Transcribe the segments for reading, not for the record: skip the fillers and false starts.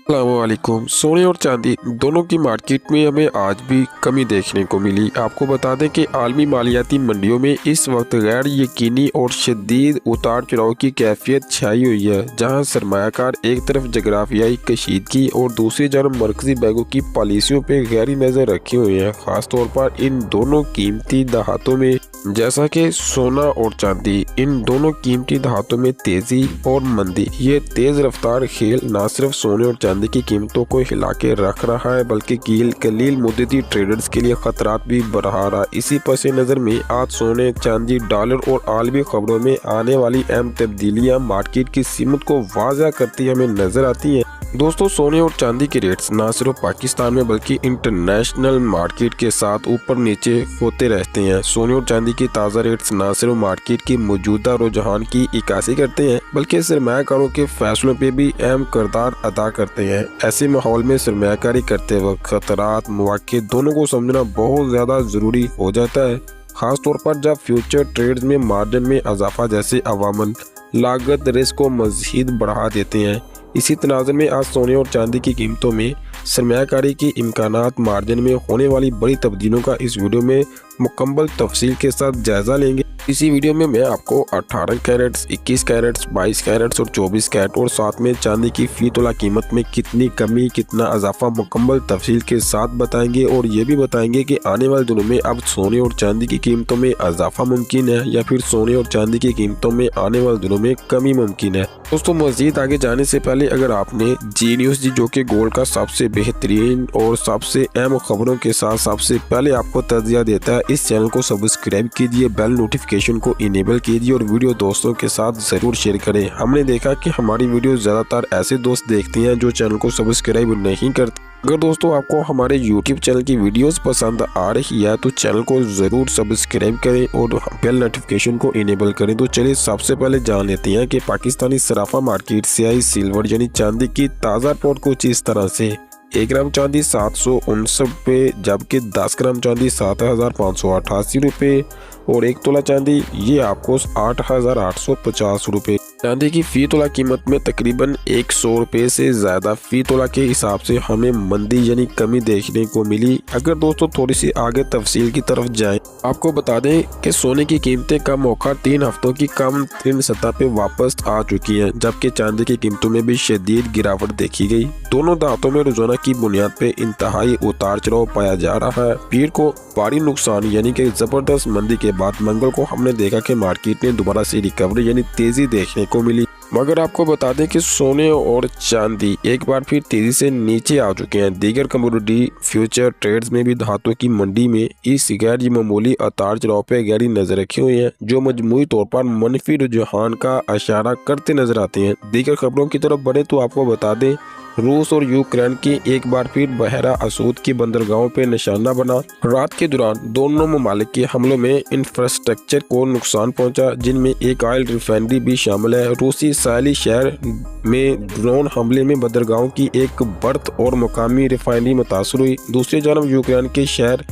अस्सलामुअलैकुम। सोने और चांदी दोनों की मार्केट में हमें आज भी कमी देखने को मिली। आपको बता दें कि आलमी मालियाती मंडियों में इस वक्त गैर यकीनी और शदीद उतार चढ़ाव की कैफियत छाई हुई है, जहां सरमायाकार एक तरफ जगराफियाई कशीदगी और दूसरी तरफ मरकजी बैंकों की पॉलिसियों पर गहरी नज़र रखे हुए हैं। खासतौर पर इन दोनों कीमती धातों में जैसा कि सोना और चांदी, इन दोनों कीमती धातों में तेजी और मंदी, ये तेज रफ्तार खेल न सिर्फ सोने और चांदी की कीमतों को हिला के रख रहा है बल्कि कलील मुद्दती ट्रेडर्स के लिए खतरात भी बढ़ा रहा है। इसी पस नज़र में आज सोने, चांदी, डॉलर और आलमी खबरों में आने वाली अहम तब्दीलियां मार्केट की सीमत को वाज़ा करती हमें नजर आती हैं। दोस्तों, सोने और चांदी के रेट्स न सिर्फ पाकिस्तान में बल्कि इंटरनेशनल मार्केट के साथ ऊपर नीचे होते रहते हैं। सोने और चांदी की ताज़ा रेट्स न सिर्फ मार्केट की मौजूदा रुझान की इक्कासी करते हैं बल्कि सरमायाकारों के फैसलों पे भी अहम किरदार अदा करते हैं। ऐसे माहौल में सरमायाकारी करते वक्त खतरात, मौके दोनों को समझना बहुत ज़्यादा ज़रूरी हो जाता है, खासतौर पर जब फ्यूचर ट्रेड्स में मार्जिन में इजाफा जैसे अवामल लागत रिस्क को मज़ीद बढ़ा देते हैं। इसी तनाज़ुर में आज सोने और चांदी की कीमतों में सरमायाकारी के इम्कानात, मार्जिन में होने वाली बड़ी तब्दीलियों का इस वीडियो में मुकम्मल तफसील के साथ जायजा लेंगे। इसी वीडियो में मैं आपको 18 कैरेट्स, 21 कैरेट्स, 22 कैरेट्स और 24 कैरेट और साथ में चांदी की फी तोला कीमत में कितनी कमी, कितना इजाफा मुकम्मल तफसील के साथ बताएंगे और ये भी बताएंगे कि आने वाले दिनों में अब सोने और चांदी की कीमतों में इजाफा मुमकिन है या फिर सोने और चांदी की कीमतों में आने वाले दिनों में कमी मुमकिन है। दोस्तों, मज़ीद आगे जाने से पहले अगर आपने जी न्यूज़ जो कि गोल्ड का सबसे बेहतरीन और सबसे अहम खबरों के साथ सबसे पहले आपको तज़किया देता है, इस चैनल को सब्सक्राइब कीजिए, बेल नोटिफिकेशन को इनेबल कीजिए और वीडियो दोस्तों के साथ ज़रूर शेयर करें। हमने देखा कि हमारी वीडियो ज़्यादातर ऐसे दोस्त देखते हैं जो चैनल को सब्सक्राइब नहीं करते। अगर दोस्तों आपको हमारे YouTube चैनल की वीडियोस पसंद आ रही है तो चैनल को ज़रूर सब्सक्राइब करें और बेल नोटिफिकेशन को इनेबल करें। तो चलिए सबसे पहले जान लेते हैं कि पाकिस्तानी सराफा मार्केट स्याही सिल्वर यानी चांदी की ताज़ा रिपोर्ट कुछ इस तरह से। 1 ग्राम चांदी 759 रुपये, जबकि 10 ग्राम चांदी 7,588 रुपये और 1 तोला चांदी ये आपको 8,850 रुपये। चांदी की फी तोला कीमत में तकरीबन 100 रुपये से ज़्यादा फी तोला के हिसाब से हमें मंदी यानी कमी देखने को मिली। अगर दोस्तों थोड़ी सी आगे तफसील की तरफ जाएं, आपको बता दें कि सोने की कीमतें कम होकर 3 हफ्तों की कम तरीन सतह पे वापस आ चुकी हैं, जबकि चांदी की कीमतों में भी शदीद गिरावट देखी गई। दोनों धातों में रोजाना की बुनियाद पे इंतहाई उतार चढ़ाव पाया जा रहा है। पीर को भारी नुकसान यानी कि जबरदस्त मंदी के बाद मंगल को हमने देखा कि मार्केट में दोबारा से रिकवरी यानी तेजी देखने को मिली। मगर आपको बता दें कि सोने और चांदी एक बार फिर तेजी से नीचे आ चुके हैं। दीगर कमोडिटी फ्यूचर ट्रेड्स में भी धातुओं की मंडी में इस गैर मामूली उतार चढ़ाव पे गहरी नजर रखे हुए हैं, जो मजमूई तौर पर मनफी रुझान का इशारा करते नजर आते हैं। दीगर खबरों की तरफ बढ़े तो आपको बता दें रूस और यूक्रेन की एक बार फिर बहरा असूद की बंदरगाहों पे निशाना बना। रात के दौरान दोनों ममालिक के हमलों में इंफ्रास्ट्रक्चर को नुकसान पहुंचा, जिनमें एक ऑयल रिफाइनरी भी शामिल है। रूसी साहली शहर में ड्रोन हमले में बंदरगाहों की एक बर्थ और मुकामी रिफाइनरी मुतासर हुई। दूसरी जानब यूक्रेन के शहर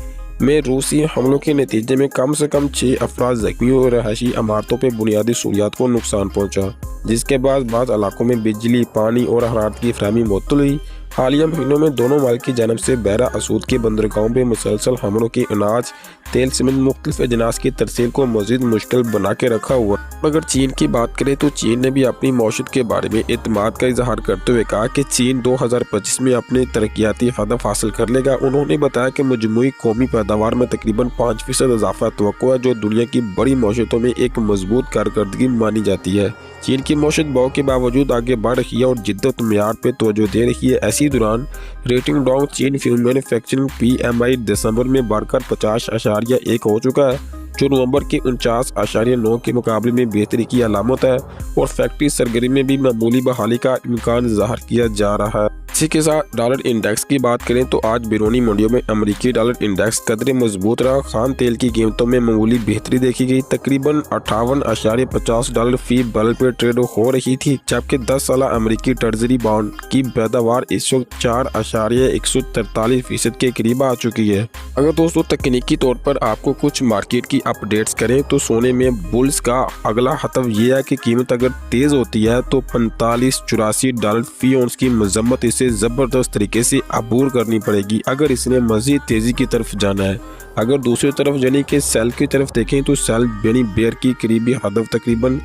में रूसी हमलों के नतीजे में कम से कम 6 अफराद जख्मी और रहायशी इमारतों पर बुनियादी सहूलियात को नुकसान पहुंचा, जिसके बाद बाज़ इलाकों में बिजली, पानी और हरारत की फरहमी मुअत्तल हुई। हालिया महीनों में दोनों मालिक की जानब से बहरा असूद के बंदरगाहों में मुसलसल हमलों की अनाज, तेल समेत मुख्तलिफ अजनास की तरसील को मजीद मुश्किल बना के रखा हुआ। अगर चीन की बात करें तो चीन ने भी अपनी मौशत के बारे में एतमाद का इजहार करते हुए कहा कि चीन 2025 में अपने तरक्याती हदफ हासिल कर लेगा। उन्होंने बताया कि मजमूई कौमी पैदावार में तकरीबन 5% इजाफा तवक्को है, जो दुनिया की बड़ी मौशतों में एक मजबूत कारकर्दगी मानी जाती है। चीन की मौशत भाव के बावजूद आगे बढ़ रही है और जिद्दत म्यार पे तवज्जो दे रही है। इसी दौरान रेटिंग डाउन चीन फिल्म मैन्युफैक्चरिंग PMI दिसंबर में बढ़कर 50.1 हो चुका है, जो नवंबर के 49.9 के मुकाबले में बेहतरी की अलामत है और फैक्ट्री सरगर्मी में भी मामूली बहाली का इम्कान ज़ाहिर किया जा रहा है। इसी के साथ डॉलर इंडेक्स की बात करें तो आज बैरूनी मंडियों में अमेरिकी डॉलर इंडेक्स कदरे मजबूत रहा। खान तेल की कीमतों में मामूली बेहतरी देखी गई, तकरीबन 58.50 डॉलर फी बैरल पे ट्रेड हो रही थी, जबकि 10 साल अमेरिकी ट्रेजरी बॉन्ड की पैदावार इस वक्त 4.143% के करीब आ चुकी है। अगर दोस्तों तकनीकी तौर पर आपको कुछ मार्केट की अपडेट्स करें तो सोने में बुल्स का अगला हतफ ये है कि कीमत अगर तेज होती है तो 45-84 डॉलर फी औंस की मजम्मत इससे ज़बरदस्त तरीके से अबूर करनी पड़ेगी अगर इसने मज़ीद तेज़ी की तरफ जाना है। अगर दूसरी तरफ यानी कि सेल की तरफ देखें तो सेल यानी बेयर की करीबी हदफ तकरीबन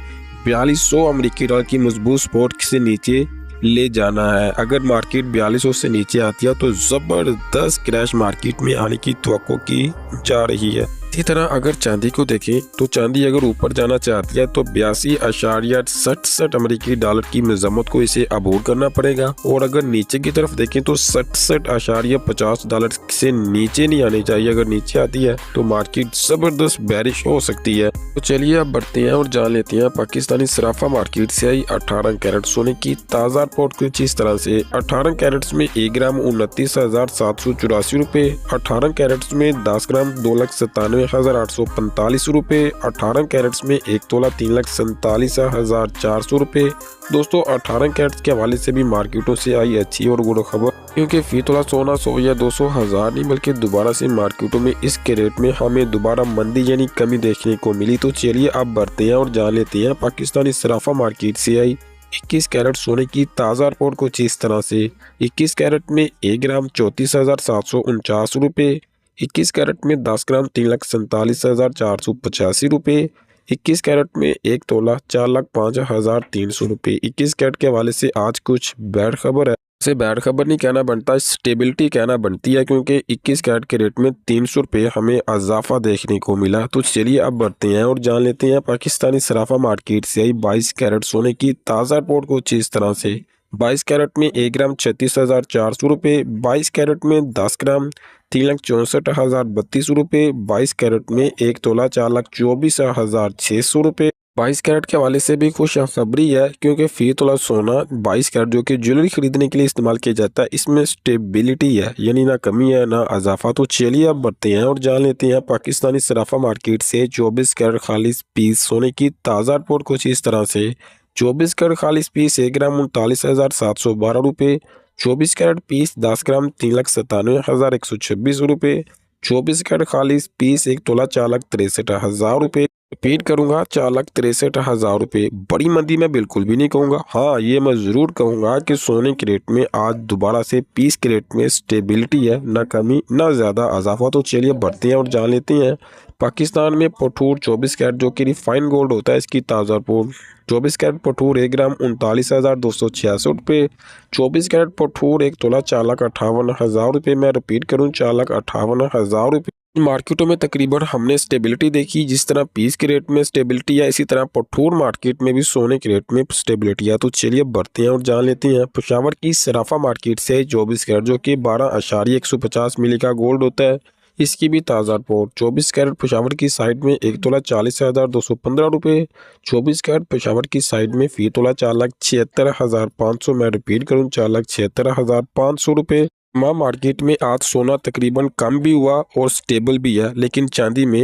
4200 अमेरिकी डॉलर की मजबूत सपोर्ट से नीचे ले जाना है। अगर मार्केट 4200 से नीचे आती है तो ज़बरदस्त क्रैश मार्केट में आने की तवक्को की जा रही है। इसी तरह अगर चांदी को देखें तो चांदी अगर ऊपर जाना चाहती है तो 82.67 अमेरिकी डॉलर की मजम्मत को इसे अबूर करना पड़ेगा, और अगर नीचे की तरफ देखें तो 67.50 डॉलर से नीचे नहीं आनी चाहिए। अगर नीचे आती है तो मार्केट जबरदस्त बैरिश हो सकती है। तो चलिए अब बढ़ते हैं और जान लेते हैं पाकिस्तानी सराफा मार्केट से आई 18 कैरेट सोने की ताज़ा रिपोर्ट कुछ इस तरह से। 18 कैरेट्स में 1 ग्राम 29,784 रुपए, 18 कैरेट्स में 10 ग्राम 2,97,845 रुपए, 18 कैरेट्स में 1 तोला 3,47,400 रुपए। दोस्तों 18 कैरेट्स के हवाले से भी मार्केटों से आई अच्छी और गुड खबर, क्योंकि फी तोला सोना 100 या 200 हज़ार नहीं बल्कि दोबारा से मार्केटों में इसके रेट में हमें दोबारा मंदी यानी कमी देखने को मिली। तो चलिए अब बढ़ते हैं और जान लेते हैं पाकिस्तानी सराफा मार्केट से आई 21 कैरेट सोने की ताज़ा रिपोर्ट कुछ इस तरह से। 21 कैरेट में 1 ग्राम 34,749 रुपए, 21 कैरेट में 10 ग्राम 3,47,485 रुपए, 21 कैरेट में 1 तोला 4,05,300 रुपए। 21 कैरेट के हवाले से आज कुछ बैड खबर है, से बैड खबर नहीं कहना बनता, स्टेबिलिटी कहना बनती है, क्योंकि 21 कैरेट के रेट में 300 रुपये हमें इजाफा देखने को मिला। तो चलिए अब बढ़ते हैं और जान लेते हैं पाकिस्तानी सराफा मार्केट से आई 22 कैरेट सोने की ताज़ा रिपोर्ट कुछ इस तरह से। 22 कैरेट में 1 ग्राम 36,400 रुपये, 22 कैरेट में 10 ग्राम 3,64,032 रुपये, 22 कैरेट में 1 तोला 4,24,600 रुपये। 22 कैरेट के हवाले से भी खुशखबरी है, क्योंकि फी तोला सोना 22 कैरेट जो कि ज्वेलरी खरीदने के लिए इस्तेमाल किया जाता है, इसमें स्टेबिलिटी है यानी ना कमी है ना इजाफा। तो चलिए अब बढ़ते हैं और जान लेते हैं पाकिस्तानी सराफा मार्केट से 24 कैरेट खालिस पीस सोने की ताज़ा रिपोर्ट कुछ इस तरह से। 24 कैरेट खालिस पीस 1 ग्राम 39,712 रुपये, 24 कैरेट पीस 10 ग्राम 3,97,126 रुपये, 24 कैरेट खालिस पीस 1 तोला 4,63,000 रुपये। रिपीट करूंगा 4,63,000 रुपये। बड़ी मंदी में बिल्कुल भी नहीं कहूँगा, हाँ ये मैं ज़रूर कहूँगा कि सोने के रेट में आज दोबारा से पीस के रेट में स्टेबिलिटी है, ना कमी ना ज़्यादा इजाफा। तो चलिए बढ़ते हैं और जान लेते हैं पाकिस्तान में पठूर 24 कैरेट जो कि रिफाइंड गोल्ड होता है इसकी ताज़ा रिपोर्ट। 24 कैरेट पठूर 1 ग्राम 39,266 रुपये, 24 कैरेट पठूर 1 तोला 4,58,000 रुपये। मैं रिपीट करूँ 4,58,000 रुपये। मार्केटों में तकरीबन हमने स्टेबिलिटी देखी, जिस तरह पीस के रेट में स्टेबिलिटी है इसी तरह पठूर मार्केट में भी सोने के रेट में स्टेबिलिटी है। तो चलिए बढ़ते हैं और जान लेते हैं पेशावर की सराफा मार्केट से 24 कैरेट जो कि 12.150 मिली का गोल्ड होता है इसकी भी ताज़ा रिपोर्ट। 24 कैरेट पेशावर की साइड में 1 तोला 40,215 रुपये, 24 कैरेट पेशावर की साइड में फी तोला 4,76,500। मैं रिपीट करूँ 4,76,500 रुपये। मार्केट में आज सोना तकरीबन कम भी हुआ और स्टेबल भी है, लेकिन चांदी में